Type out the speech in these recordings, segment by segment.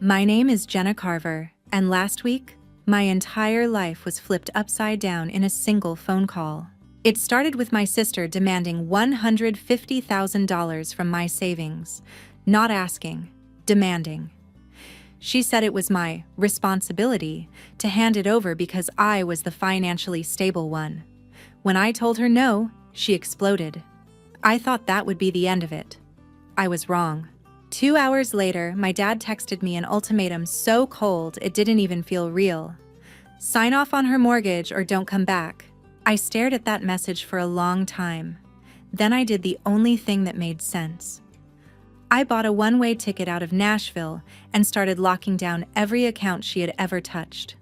My name is Jenna Carver, and last week, my entire life was flipped upside down in a single phone call. It started with my sister demanding $150,000 from my savings, not asking, demanding. She said it was my responsibility to hand it over because I was the financially stable one. When I told her no, she exploded. I thought that would be the end of it. I was wrong. 2 hours later, my dad texted me an ultimatum so cold it didn't even feel real. Sign off on her mortgage or don't come back. I stared at that message for a long time. Then I did the only thing that made sense. I bought a one-way ticket out of Nashville and started locking down every account she had ever touched.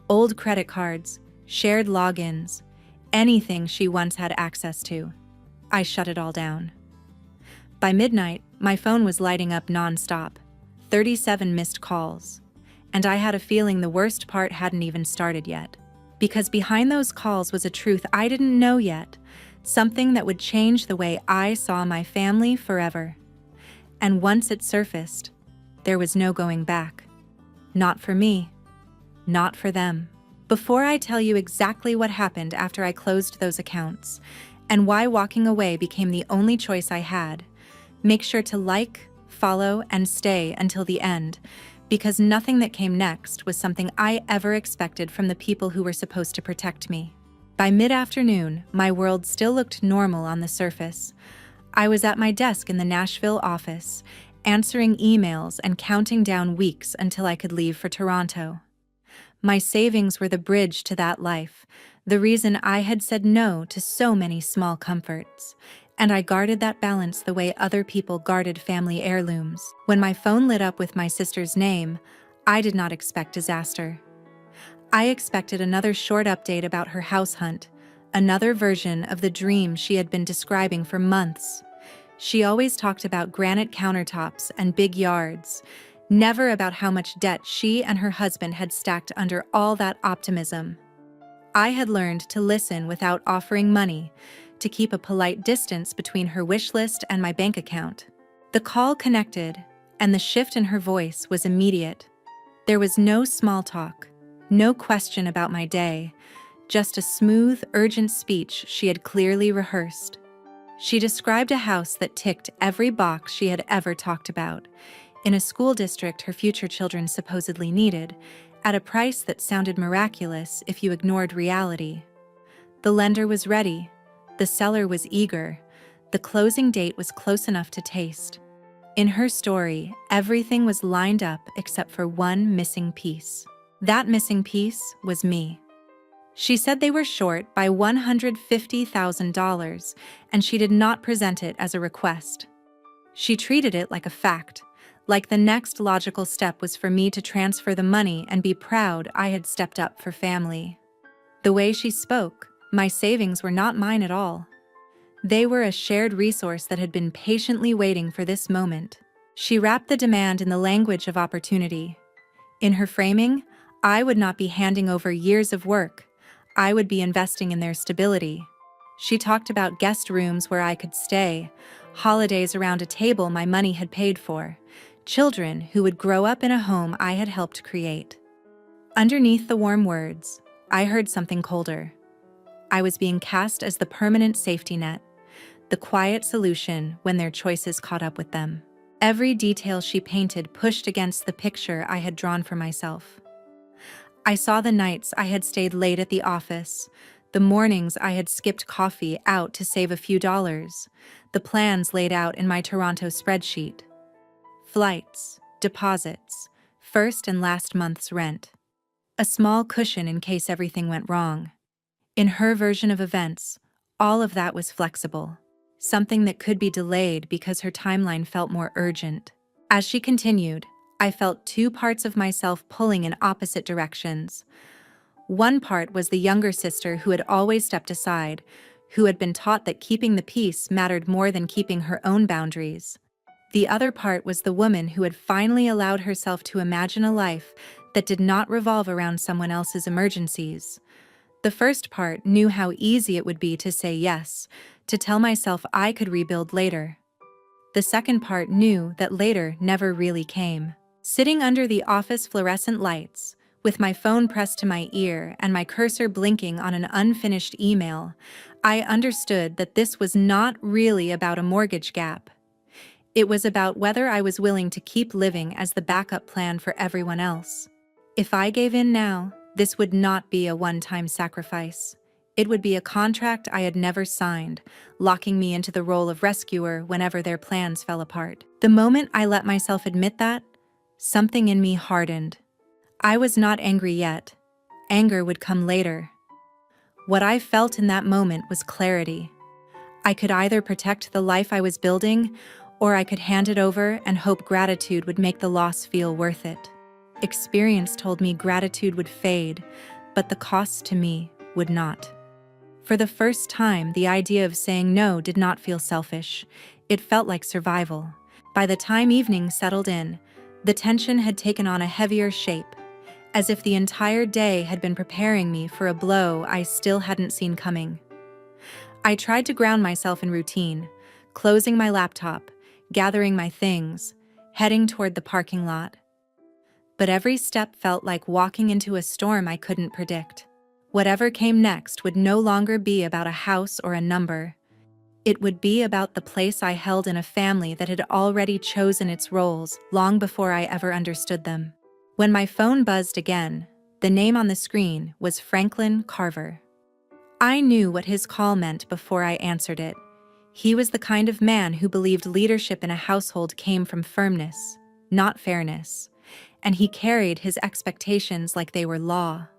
Old credit cards, shared logins, anything she once had access to. I shut it all down. By midnight, my phone was lighting up non-stop, 37 missed calls. And I had a feeling the worst part hadn't even started yet. Because behind those calls was a truth I didn't know yet, something that would change the way I saw my family forever. And once it surfaced, there was no going back. Not for me. Not for them. Before I tell you exactly what happened after I closed those accounts, and why walking away became the only choice I had, make sure to like, follow, and stay until the end, because nothing that came next was something I ever expected from the people who were supposed to protect me. By mid-afternoon, my world still looked normal on the surface. I was at my desk in the Nashville office, answering emails and counting down weeks until I could leave for Toronto. My savings were the bridge to that life, the reason I had said no to so many small comforts. And I guarded that balance the way other people guarded family heirlooms. When my phone lit up with my sister's name, I did not expect disaster. I expected another short update about her house hunt, another version of the dream she had been describing for months. She always talked about granite countertops and big yards, never about how much debt she and her husband had stacked under all that optimism. I had learned to listen without offering money, to keep a polite distance between her wish list and my bank account. The call connected, and the shift in her voice was immediate. There was no small talk, no question about my day, just a smooth, urgent speech she had clearly rehearsed. She described a house that ticked every box she had ever talked about, in a school district her future children supposedly needed, at a price that sounded miraculous if you ignored reality. The lender was ready. The seller was eager. The closing date was close enough to taste. In her story, everything was lined up except for one missing piece. That missing piece was me. She said they were short by $150,000, and she did not present it as a request. She treated it like a fact, like the next logical step was for me to transfer the money and be proud I had stepped up for family. The way she spoke, my savings were not mine at all. They were a shared resource that had been patiently waiting for this moment. She wrapped the demand in the language of opportunity. In her framing, I would not be handing over years of work. I would be investing in their stability. She talked about guest rooms where I could stay, holidays around a table my money had paid for, children who would grow up in a home I had helped create. Underneath the warm words, I heard something colder. I was being cast as the permanent safety net, the quiet solution when their choices caught up with them. Every detail she painted pushed against the picture I had drawn for myself. I saw the nights I had stayed late at the office, the mornings I had skipped coffee out to save a few dollars, the plans laid out in my Toronto spreadsheet. Flights, deposits, first and last month's rent. A small cushion in case everything went wrong. In her version of events, all of that was flexible, something that could be delayed because her timeline felt more urgent. As she continued, I felt two parts of myself pulling in opposite directions. One part was the younger sister who had always stepped aside, who had been taught that keeping the peace mattered more than keeping her own boundaries. The other part was the woman who had finally allowed herself to imagine a life that did not revolve around someone else's emergencies. The first part knew how easy it would be to say yes, to tell myself I could rebuild later. The second part knew that later never really came. Sitting under the office fluorescent lights, with my phone pressed to my ear and my cursor blinking on an unfinished email, I understood that this was not really about a mortgage gap. It was about whether I was willing to keep living as the backup plan for everyone else. If I gave in now, this would not be a one-time sacrifice. It would be a contract I had never signed, locking me into the role of rescuer whenever their plans fell apart. The moment I let myself admit that, something in me hardened. I was not angry yet. Anger would come later. What I felt in that moment was clarity. I could either protect the life I was building, or I could hand it over and hope gratitude would make the loss feel worth it. Experience told me gratitude would fade, but the cost to me would not. For the first time, the idea of saying no did not feel selfish. It felt like survival. By the time evening settled in, the tension had taken on a heavier shape, as if the entire day had been preparing me for a blow I still hadn't seen coming. I tried to ground myself in routine, closing my laptop, gathering my things, heading toward the parking lot. But every step felt like walking into a storm I couldn't predict. Whatever came next would no longer be about a house or a number. It would be about the place I held in a family that had already chosen its roles long before I ever understood them. When my phone buzzed again, the name on the screen was Franklin Carver. I knew what his call meant before I answered it. He was the kind of man who believed leadership in a household came from firmness, not fairness, and he carried his expectations like they were law.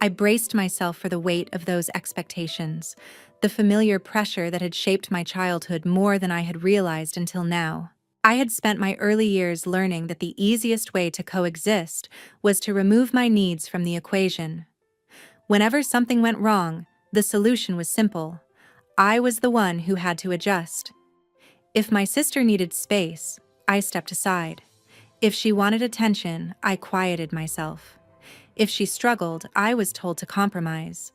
I braced myself for the weight of those expectations, the familiar pressure that had shaped my childhood more than I had realized until now. I had spent my early years learning that the easiest way to coexist was to remove my needs from the equation. Whenever something went wrong, the solution was simple. I was the one who had to adjust. If my sister needed space, I stepped aside. If she wanted attention, I quieted myself. If she struggled, I was told to compromise.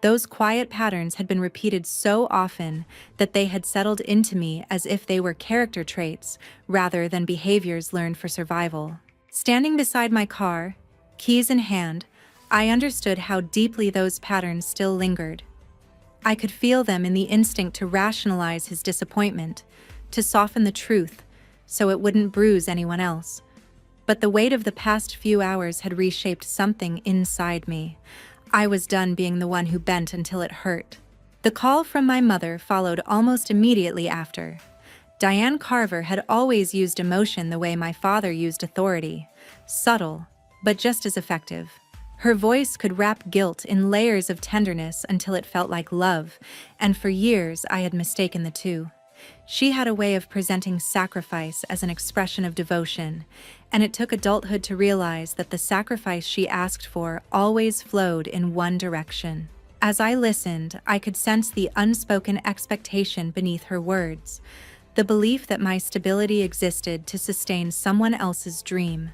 Those quiet patterns had been repeated so often that they had settled into me as if they were character traits rather than behaviors learned for survival. Standing beside my car, keys in hand, I understood how deeply those patterns still lingered. I could feel them in the instinct to rationalize his disappointment, to soften the truth, so it wouldn't bruise anyone else. But the weight of the past few hours had reshaped something inside me. I was done being the one who bent until it hurt. The call from my mother followed almost immediately after. Diane Carver had always used emotion the way my father used authority, subtle, but just as effective. Her voice could wrap guilt in layers of tenderness until it felt like love, and for years I had mistaken the two. She had a way of presenting sacrifice as an expression of devotion, and it took adulthood to realize that the sacrifice she asked for always flowed in one direction. As I listened, I could sense the unspoken expectation beneath her words, the belief that my stability existed to sustain someone else's dream.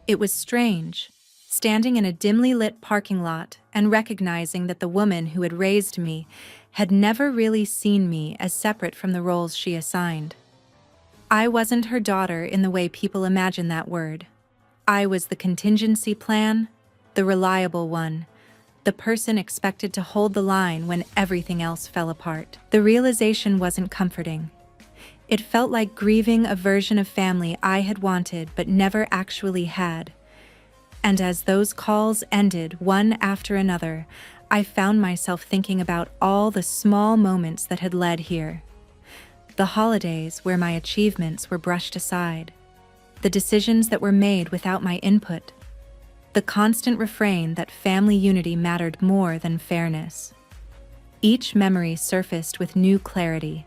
It was strange, standing in a dimly lit parking lot and recognizing that the woman who had raised me had never really seen me as separate from the roles she assigned. I wasn't her daughter in the way people imagine that word. I was the contingency plan, the reliable one, the person expected to hold the line when everything else fell apart. The realization wasn't comforting. It felt like grieving a version of family I had wanted but never actually had. And as those calls ended one after another, I found myself thinking about all the small moments that had led here. The holidays where my achievements were brushed aside, the decisions that were made without my input, the constant refrain that family unity mattered more than fairness. Each memory surfaced with new clarity,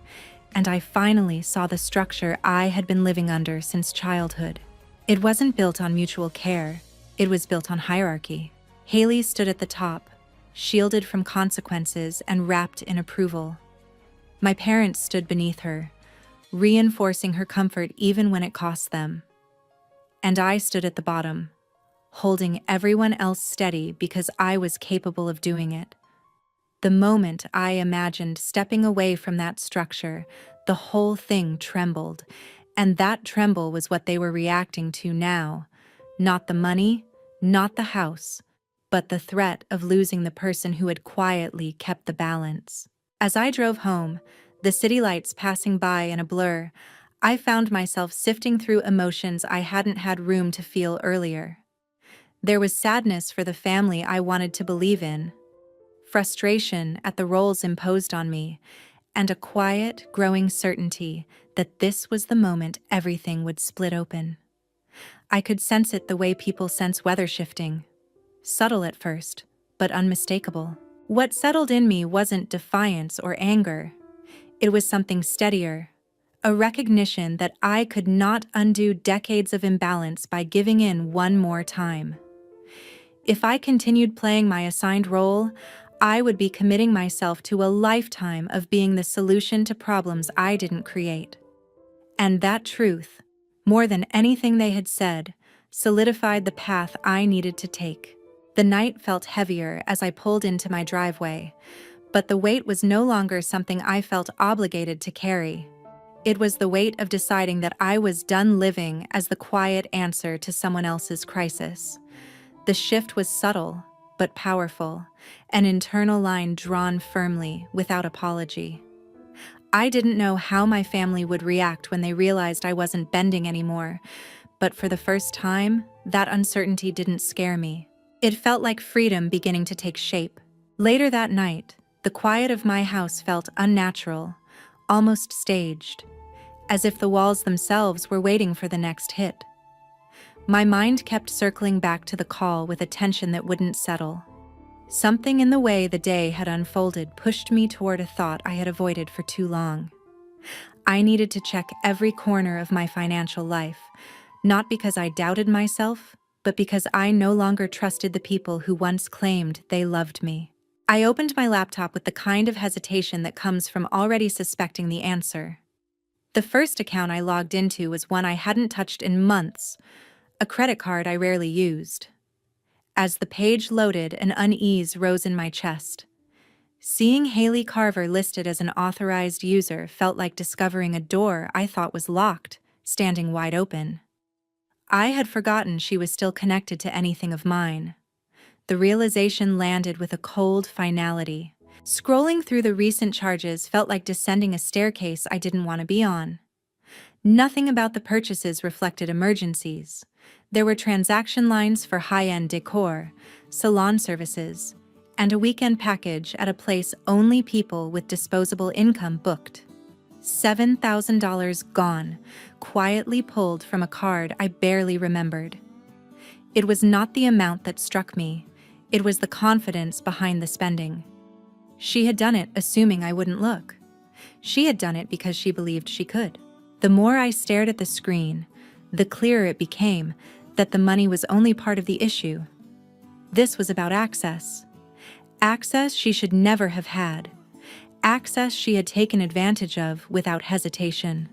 and I finally saw the structure I had been living under since childhood. It wasn't built on mutual care, it was built on hierarchy. Haley stood at the top, shielded from consequences and wrapped in approval. My parents stood beneath her, reinforcing her comfort even when it cost them. And I stood at the bottom, holding everyone else steady because I was capable of doing it. The moment I imagined stepping away from that structure, the whole thing trembled, And that tremble was what they were reacting to now. Not the money, not the house, but the threat of losing the person who had quietly kept the balance. As I drove home, the city lights passing by in a blur, I found myself sifting through emotions I hadn't had room to feel earlier. There was sadness for the family I wanted to believe in, frustration at the roles imposed on me, and a quiet, growing certainty that this was the moment everything would split open. I could sense it the way people sense weather shifting. Subtle at first, but unmistakable. What settled in me wasn't defiance or anger. It was something steadier, a recognition that I could not undo decades of imbalance by giving in one more time. If I continued playing my assigned role, I would be committing myself to a lifetime of being the solution to problems I didn't create. And that truth, more than anything they had said, solidified the path I needed to take. The night felt heavier as I pulled into my driveway, but the weight was no longer something I felt obligated to carry. It was the weight of deciding that I was done living as the quiet answer to someone else's crisis. The shift was subtle, but powerful, an internal line drawn firmly, without apology. I didn't know how my family would react when they realized I wasn't bending anymore, but for the first time, that uncertainty didn't scare me. It felt like freedom beginning to take shape. Later that night, the quiet of my house felt unnatural, almost staged, as if the walls themselves were waiting for the next hit. My mind kept circling back to the call with a tension that wouldn't settle. Something in the way the day had unfolded pushed me toward a thought I had avoided for too long. I needed to check every corner of my financial life, not because I doubted myself, but because I no longer trusted the people who once claimed they loved me. I opened my laptop with the kind of hesitation that comes from already suspecting the answer. The first account I logged into was one I hadn't touched in months, a credit card I rarely used. As the page loaded, an unease rose in my chest. Seeing Haley Carver listed as an authorized user felt like discovering a door I thought was locked, standing wide open. I had forgotten she was still connected to anything of mine. The realization landed with a cold finality. Scrolling through the recent charges felt like descending a staircase I didn't want to be on. Nothing about the purchases reflected emergencies. There were transaction lines for high-end decor, salon services, and a weekend package at a place only people with disposable income booked. $7,000 gone, quietly pulled from a card I barely remembered. It was not the amount that struck me, it was the confidence behind the spending. She had done it assuming I wouldn't look. She had done it because she believed she could. The more I stared at the screen, the clearer it became that the money was only part of the issue. This was about access. Access she should never have had. Access she had taken advantage of without hesitation.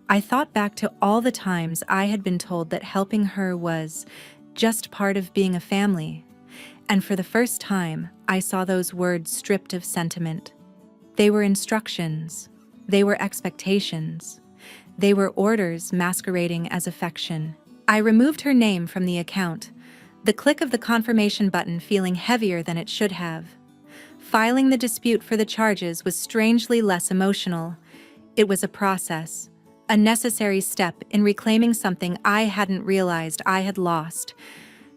I thought back to all the times I had been told that helping her was just part of being a family, and for the first time, I saw those words stripped of sentiment. They were instructions. They were expectations. They were orders masquerading as affection. I removed her name from the account, the click of the confirmation button feeling heavier than it should have. Filing the dispute for the charges was strangely less emotional. It was a process, a necessary step in reclaiming something I hadn't realized I had lost: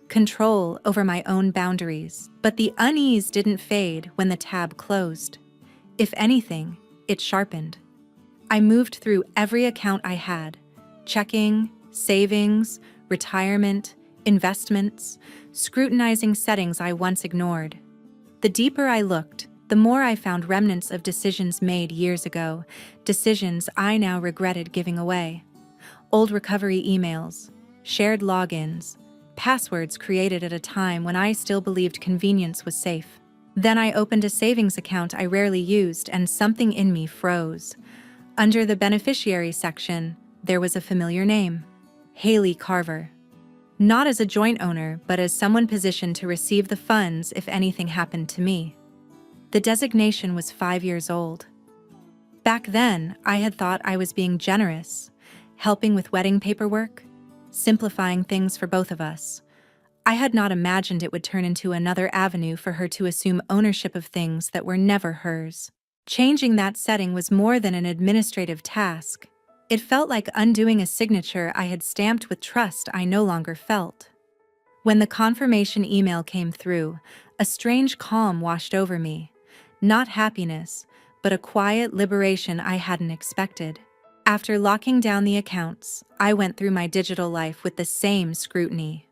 control over my own boundaries. But the unease didn't fade when the tab closed. If anything, it sharpened. I moved through every account I had: checking, savings, retirement, investments, scrutinizing settings I once ignored. The deeper I looked, the more I found remnants of decisions made years ago, decisions I now regretted giving away. Old recovery emails, shared logins, passwords created at a time when I still believed convenience was safe. Then I opened a savings account I rarely used, and something in me froze. Under the beneficiary section, there was a familiar name: Haley Carver. Not as a joint owner, but as someone positioned to receive the funds if anything happened to me. The designation was 5 years old. Back then, I had thought I was being generous. helping with wedding paperwork, simplifying things for both of us. I had not imagined it would turn into another avenue for her to assume ownership of things that were never hers. Changing that setting was more than an administrative task. It felt like undoing a signature I had stamped with trust I no longer felt. When the confirmation email came through, a strange calm washed over me. Not happiness, but a quiet liberation I hadn't expected. After locking down the accounts, I went through my digital life with the same scrutiny.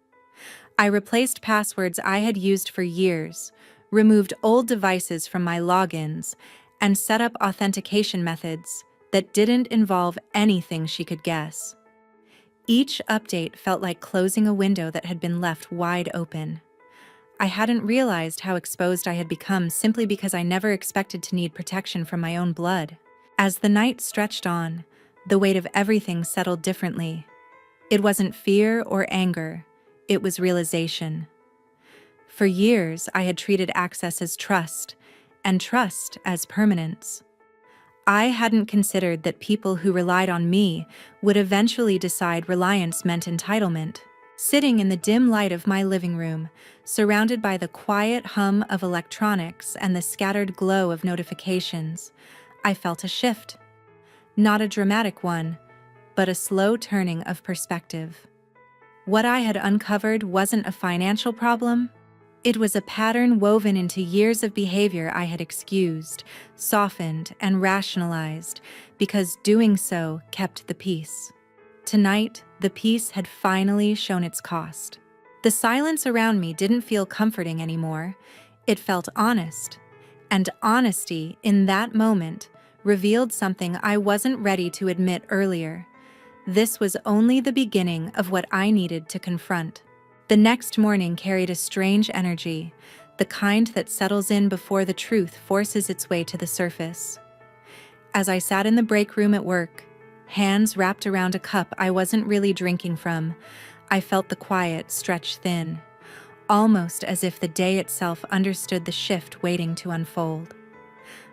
I replaced passwords I had used for years, removed old devices from my logins, and set up authentication methods that didn't involve anything she could guess. Each update felt like closing a window that had been left wide open. I hadn't realized how exposed I had become simply because I never expected to need protection from my own blood. As the night stretched on, the weight of everything settled differently. It wasn't fear or anger, it was realization. For years, I had treated access as trust, and trust as permanence. I hadn't considered that people who relied on me would eventually decide reliance meant entitlement. Sitting in the dim light of my living room, surrounded by the quiet hum of electronics and the scattered glow of notifications, I felt a shift. Not a dramatic one, but a slow turning of perspective. What I had uncovered wasn't a financial problem. It was a pattern woven into years of behavior I had excused, softened, and rationalized because doing so kept the peace. Tonight, the peace had finally shown its cost. The silence around me didn't feel comforting anymore. It felt honest. And honesty, in that moment, revealed something I wasn't ready to admit earlier. This was only the beginning of what I needed to confront. The next morning carried a strange energy, the kind that settles in before the truth forces its way to the surface. As I sat in the break room at work, hands wrapped around a cup I wasn't really drinking from, I felt the quiet stretch thin, almost as if the day itself understood the shift waiting to unfold.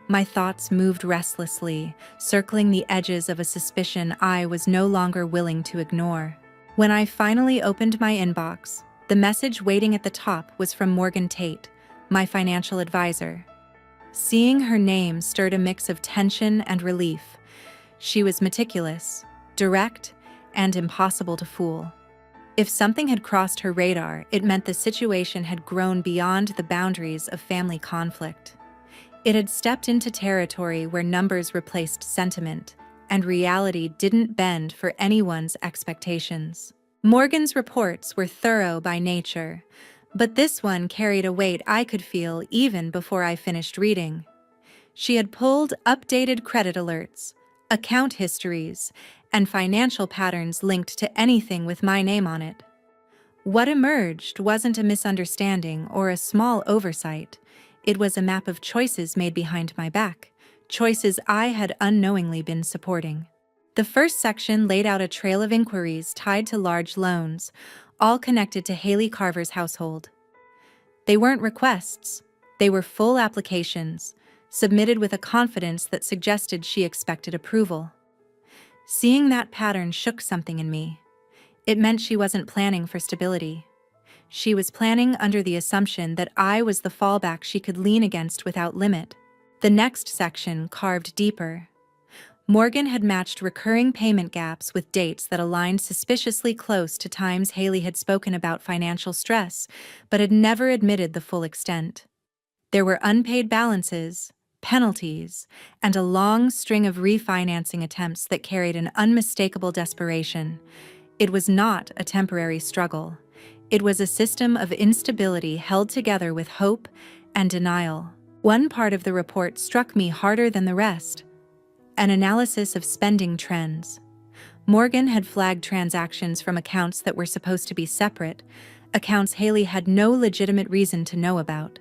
My thoughts moved restlessly, circling the edges of a suspicion I was no longer willing to ignore. When I finally opened my inbox, the message waiting at the top was from Morgan Tate, my financial advisor. Seeing her name stirred a mix of tension and relief. She was meticulous, direct, and impossible to fool. If something had crossed her radar, it meant the situation had grown beyond the boundaries of family conflict. It had stepped into territory where numbers replaced sentiment, and reality didn't bend for anyone's expectations. Morgan's reports were thorough by nature, but this one carried a weight I could feel even before I finished reading. She had pulled updated credit alerts, account histories, and financial patterns linked to anything with my name on it. What emerged wasn't a misunderstanding or a small oversight. It was a map of choices made behind my back, choices I had unknowingly been supporting. The first section laid out a trail of inquiries tied to large loans, all connected to Haley Carver's household. They weren't requests, they were full applications, submitted with a confidence that suggested she expected approval. Seeing that pattern shook something in me. It meant she wasn't planning for stability. She was planning under the assumption that I was the fallback she could lean against without limit. The next section carved deeper. Morgan had matched recurring payment gaps with dates that aligned suspiciously close to times Haley had spoken about financial stress, but had never admitted the full extent. There were unpaid balances, penalties, and a long string of refinancing attempts that carried an unmistakable desperation. It was not a temporary struggle. It was a system of instability held together with hope and denial. One part of the report struck me harder than the rest: an analysis of spending trends. Morgan had flagged transactions from accounts that were supposed to be separate, accounts Haley had no legitimate reason to know about.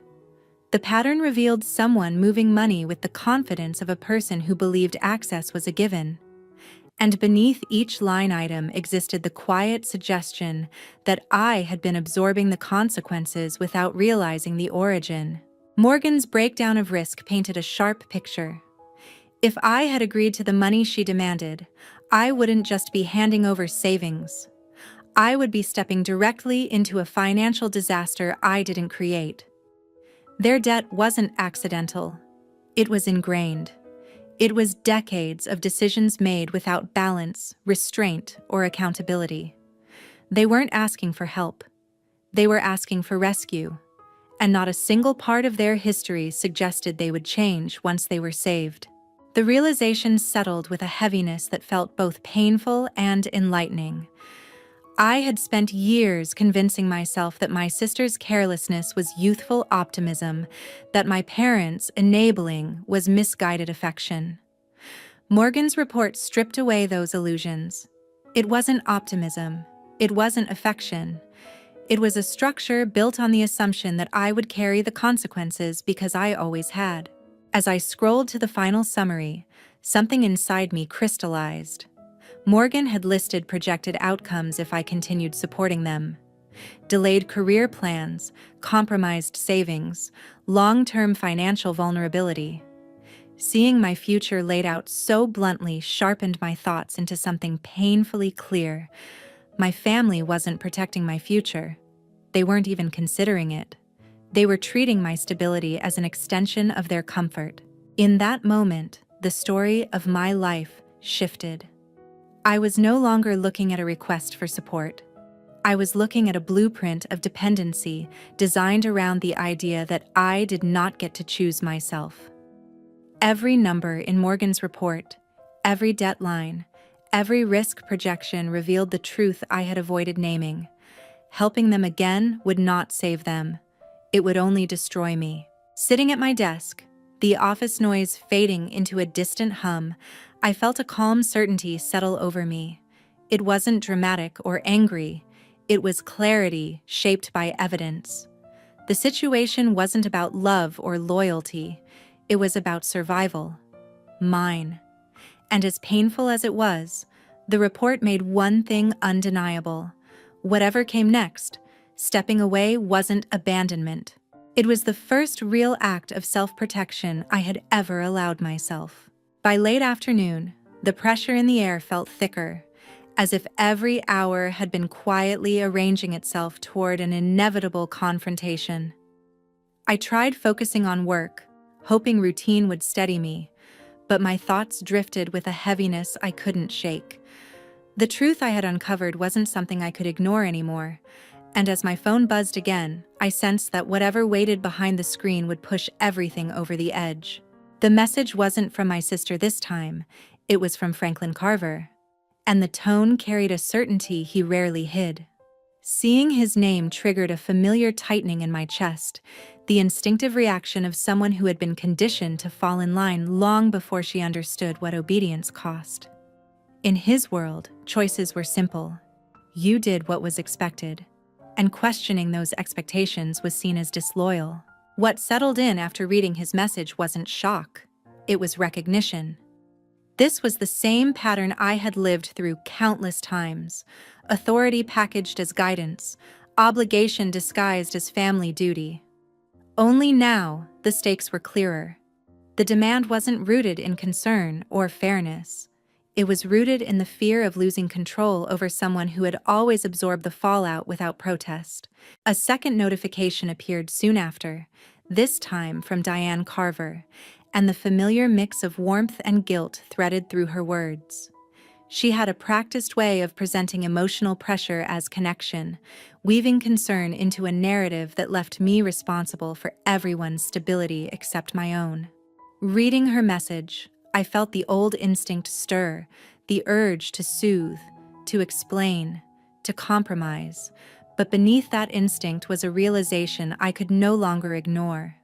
The pattern revealed someone moving money with the confidence of a person who believed access was a given. And beneath each line item existed the quiet suggestion that I had been absorbing the consequences without realizing the origin. Morgan's breakdown of risk painted a sharp picture. If I had agreed to the money she demanded, I wouldn't just be handing over savings. I would be stepping directly into a financial disaster I didn't create. Their debt wasn't accidental. It was ingrained. It was decades of decisions made without balance, restraint, or accountability. They weren't asking for help. They were asking for rescue. And not a single part of their history suggested they would change once they were saved. The realization settled with a heaviness that felt both painful and enlightening. I had spent years convincing myself that my sister's carelessness was youthful optimism, that my parents' enabling was misguided affection. Morgan's report stripped away those illusions. It wasn't optimism. It wasn't affection. It was a structure built on the assumption that I would carry the consequences because I always had. As I scrolled to the final summary, something inside me crystallized. Morgan had listed projected outcomes if I continued supporting them. Delayed career plans, compromised savings, long-term financial vulnerability. Seeing my future laid out so bluntly sharpened my thoughts into something painfully clear. My family wasn't protecting my future. They weren't even considering it. They were treating my stability as an extension of their comfort. In that moment, the story of my life shifted. I was no longer looking at a request for support. I was looking at a blueprint of dependency designed around the idea that I did not get to choose myself. Every number in Morgan's report, every debt line, every risk projection revealed the truth I had avoided naming. Helping them again would not save them. It would only destroy me. Sitting at my desk, the office noise fading into a distant hum, I felt a calm certainty settle over me. It wasn't dramatic or angry. It was clarity shaped by evidence. The situation wasn't about love or loyalty. It was about survival. Mine. And as painful as it was, the report made one thing undeniable. Whatever came next, stepping away wasn't abandonment. It was the first real act of self-protection I had ever allowed myself. By late afternoon, the pressure in the air felt thicker, as if every hour had been quietly arranging itself toward an inevitable confrontation. I tried focusing on work, hoping routine would steady me, but my thoughts drifted with a heaviness I couldn't shake. The truth I had uncovered wasn't something I could ignore anymore, and as my phone buzzed again, I sensed that whatever waited behind the screen would push everything over the edge. The message wasn't from my sister this time, it was from Franklin Carver, and the tone carried a certainty he rarely hid. Seeing his name triggered a familiar tightening in my chest, the instinctive reaction of someone who had been conditioned to fall in line long before she understood what obedience cost. In his world, choices were simple. You did what was expected, and questioning those expectations was seen as disloyal. What settled in after reading his message wasn't shock, it was recognition. This was the same pattern I had lived through countless times: authority packaged as guidance, obligation disguised as family duty. Only now, the stakes were clearer. The demand wasn't rooted in concern or fairness. It was rooted in the fear of losing control over someone who had always absorbed the fallout without protest. A second notification appeared soon after, this time from Diane Carver, and the familiar mix of warmth and guilt threaded through her words. She had a practiced way of presenting emotional pressure as connection, weaving concern into a narrative that left me responsible for everyone's stability except my own. Reading her message, I felt the old instinct stir, the urge to soothe, to explain, to compromise. But beneath that instinct was a realization I could no longer ignore.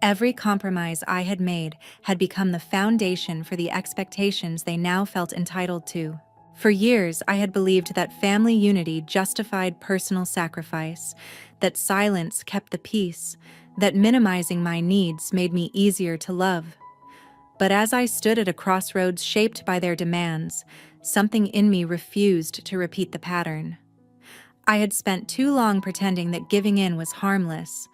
Every compromise I had made had become the foundation for the expectations they now felt entitled to. For years, I had believed that family unity justified personal sacrifice, that silence kept the peace, that minimizing my needs made me easier to love. But as I stood at a crossroads shaped by their demands, something in me refused to repeat the pattern. I had spent too long pretending that giving in was harmless,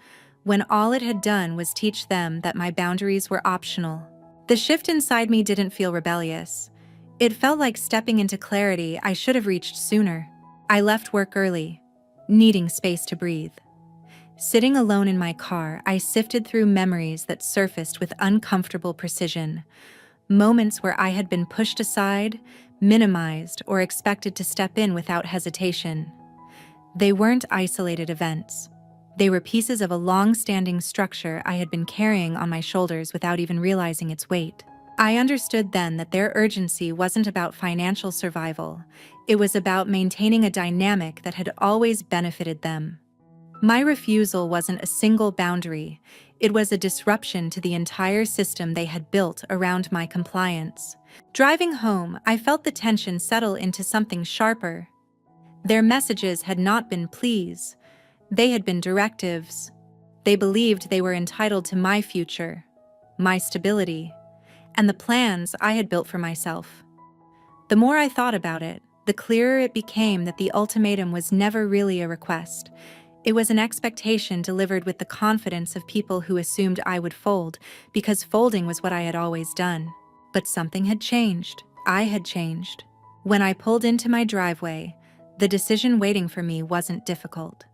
when all it had done was teach them that my boundaries were optional. The shift inside me didn't feel rebellious. It felt like stepping into clarity I should have reached sooner. I left work early, needing space to breathe. Sitting alone in my car, I sifted through memories that surfaced with uncomfortable precision. Moments where I had been pushed aside, minimized, or expected to step in without hesitation. They weren't isolated events. They were pieces of a long-standing structure I had been carrying on my shoulders without even realizing its weight. I understood then that their urgency wasn't about financial survival. It was about maintaining a dynamic that had always benefited them. My refusal wasn't a single boundary. It was a disruption to the entire system they had built around my compliance. Driving home, I felt the tension settle into something sharper. Their messages had not been pleas. They had been directives. They believed they were entitled to my future, my stability, and the plans I had built for myself. The more I thought about it, the clearer it became that the ultimatum was never really a request. It was an expectation delivered with the confidence of people who assumed I would fold, because folding was what I had always done. But something had changed. I had changed. When I pulled into my driveway, the decision waiting for me wasn't difficult.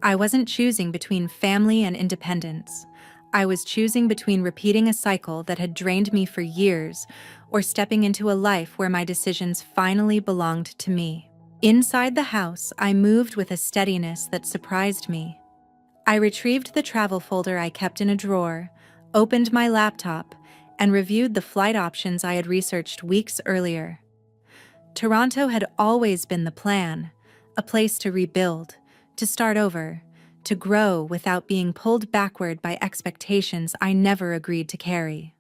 I wasn't choosing between family and independence. I was choosing between repeating a cycle that had drained me for years or stepping into a life where my decisions finally belonged to me. Inside the house, I moved with a steadiness that surprised me. I retrieved the travel folder I kept in a drawer, opened my laptop, and reviewed the flight options I had researched weeks earlier. Toronto had always been the plan, a place to rebuild, to start over, to grow without being pulled backward by expectations I never agreed to carry.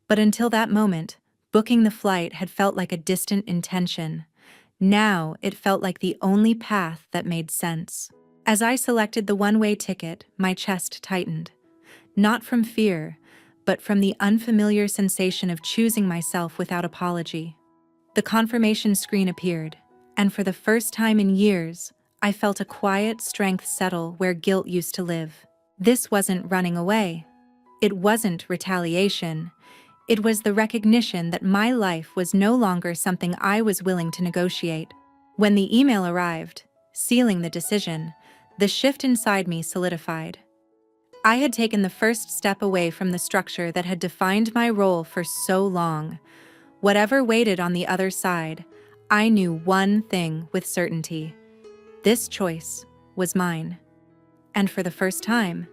But until that moment, booking the flight had felt like a distant intention. Now it felt like the only path that made sense. As I selected the one-way ticket, my chest tightened. Not from fear, but from the unfamiliar sensation of choosing myself without apology. The confirmation screen appeared, and for the first time in years, I felt a quiet strength settle where guilt used to live. This wasn't running away. It wasn't retaliation. It was the recognition that my life was no longer something I was willing to negotiate. When the email arrived, sealing the decision, the shift inside me solidified. I had taken the first step away from the structure that had defined my role for so long. Whatever waited on the other side, I knew one thing with certainty. This choice was mine. And for the first time,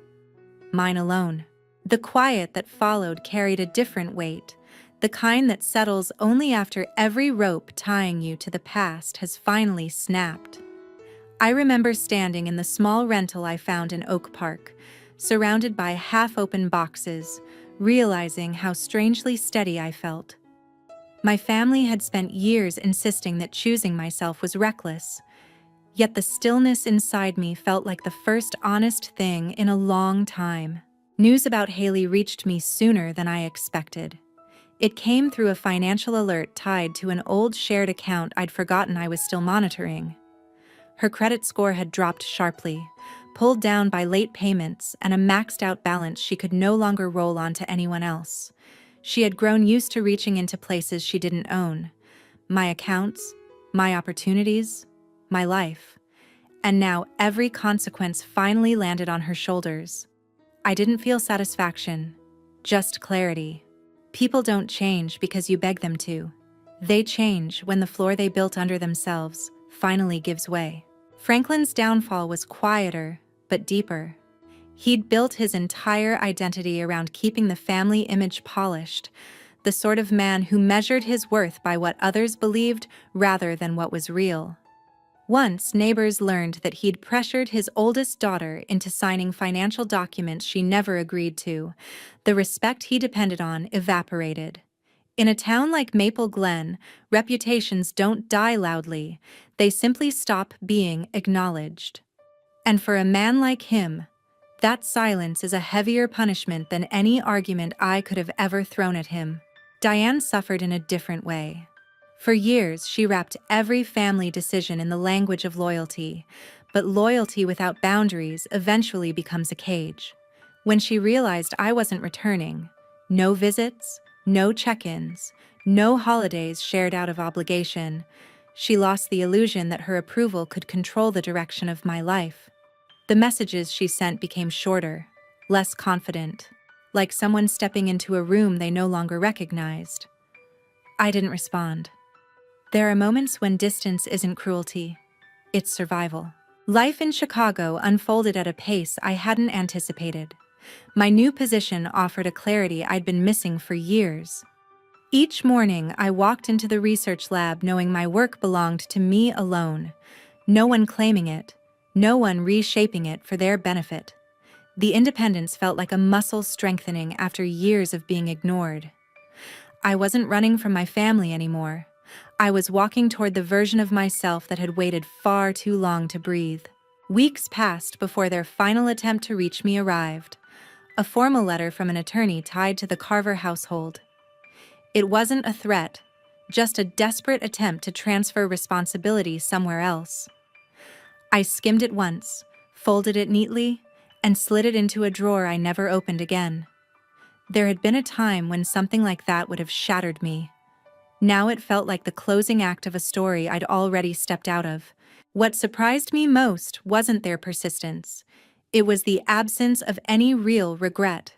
mine alone. The quiet that followed carried a different weight, the kind that settles only after every rope tying you to the past has finally snapped. I remember standing in the small rental I found in Oak Park, surrounded by half-open boxes, realizing how strangely steady I felt. My family had spent years insisting that choosing myself was reckless, yet the stillness inside me felt like the first honest thing in a long time. News about Haley reached me sooner than I expected. It came through a financial alert tied to an old shared account I'd forgotten I was still monitoring. Her credit score had dropped sharply, pulled down by late payments and a maxed-out balance she could no longer roll on to anyone else. She had grown used to reaching into places she didn't own. My accounts, my opportunities, my life. And now every consequence finally landed on her shoulders. I didn't feel satisfaction, just clarity. People don't change because you beg them to. They change when the floor they built under themselves finally gives way. Franklin's downfall was quieter, but deeper. He'd built his entire identity around keeping the family image polished, the sort of man who measured his worth by what others believed rather than what was real. Once, neighbors learned that he'd pressured his oldest daughter into signing financial documents she never agreed to. The respect he depended on evaporated. In a town like Maple Glen, reputations don't die loudly, they simply stop being acknowledged. And for a man like him, that silence is a heavier punishment than any argument I could have ever thrown at him. Diane suffered in a different way. For years, she wrapped every family decision in the language of loyalty, but loyalty without boundaries eventually becomes a cage. When she realized I wasn't returning, no visits, no check-ins, No holidays shared out of obligation. She lost the illusion that her approval could control the direction of my life. The messages she sent became shorter, less confident, like someone stepping into a room they no longer recognized. I didn't respond. There are moments when distance isn't cruelty, it's survival. Life in Chicago unfolded at a pace I hadn't anticipated. My new position offered a clarity I'd been missing for years. Each morning, I walked into the research lab knowing my work belonged to me alone. No one claiming it, no one reshaping it for their benefit. The independence felt like a muscle strengthening after years of being ignored. I wasn't running from my family anymore. I was walking toward the version of myself that had waited far too long to breathe. Weeks passed before their final attempt to reach me arrived. A formal letter from an attorney tied to the Carver household. It wasn't a threat, just a desperate attempt to transfer responsibility somewhere else. I skimmed it once, folded it neatly, and slid it into a drawer I never opened again. There had been a time when something like that would have shattered me. Now it felt like the closing act of a story I'd already stepped out of. What surprised me most wasn't their persistence. It was the absence of any real regret.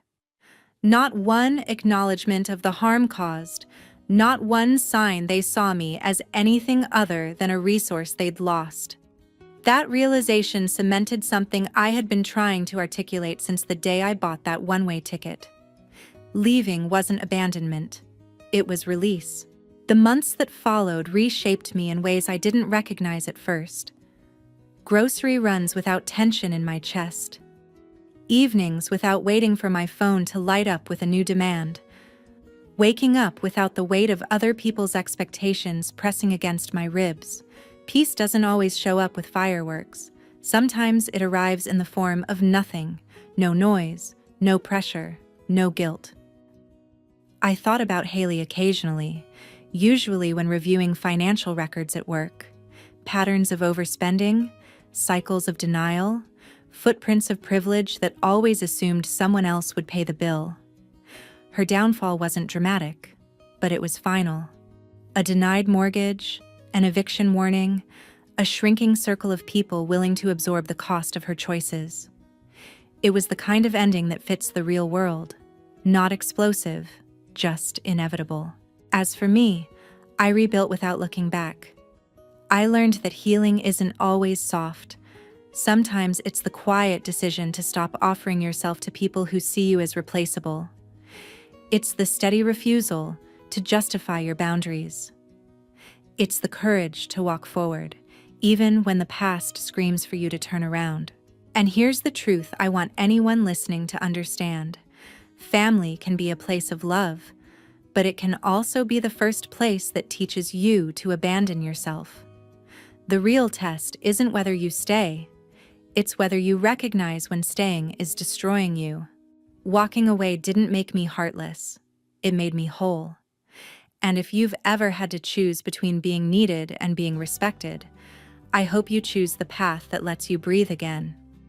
Not one acknowledgement of the harm caused, not one sign they saw me as anything other than a resource they'd lost. That realization cemented something I had been trying to articulate since the day I bought that one-way ticket. Leaving wasn't abandonment. It was release. The months that followed reshaped me in ways I didn't recognize at first. Grocery runs without tension in my chest. Evenings without waiting for my phone to light up with a new demand. Waking up without the weight of other people's expectations pressing against my ribs. Peace doesn't always show up with fireworks. Sometimes it arrives in the form of nothing. No noise, no pressure, no guilt. I thought about Haley occasionally, usually when reviewing financial records at work. Patterns of overspending, cycles of denial, footprints of privilege that always assumed someone else would pay the bill. Her downfall wasn't dramatic, but it was final. A denied mortgage, an eviction warning, a shrinking circle of people willing to absorb the cost of her choices. It was the kind of ending that fits the real world, not explosive, just inevitable. As for me, I rebuilt without looking back. I learned that healing isn't always soft. Sometimes it's the quiet decision to stop offering yourself to people who see you as replaceable. It's the steady refusal to justify your boundaries. It's the courage to walk forward, even when the past screams for you to turn around. And here's the truth I want anyone listening to understand. Family can be a place of love, but it can also be the first place that teaches you to abandon yourself. The real test isn't whether you stay, it's whether you recognize when staying is destroying you. Walking away didn't make me heartless, it made me whole. And if you've ever had to choose between being needed and being respected, I hope you choose the path that lets you breathe again.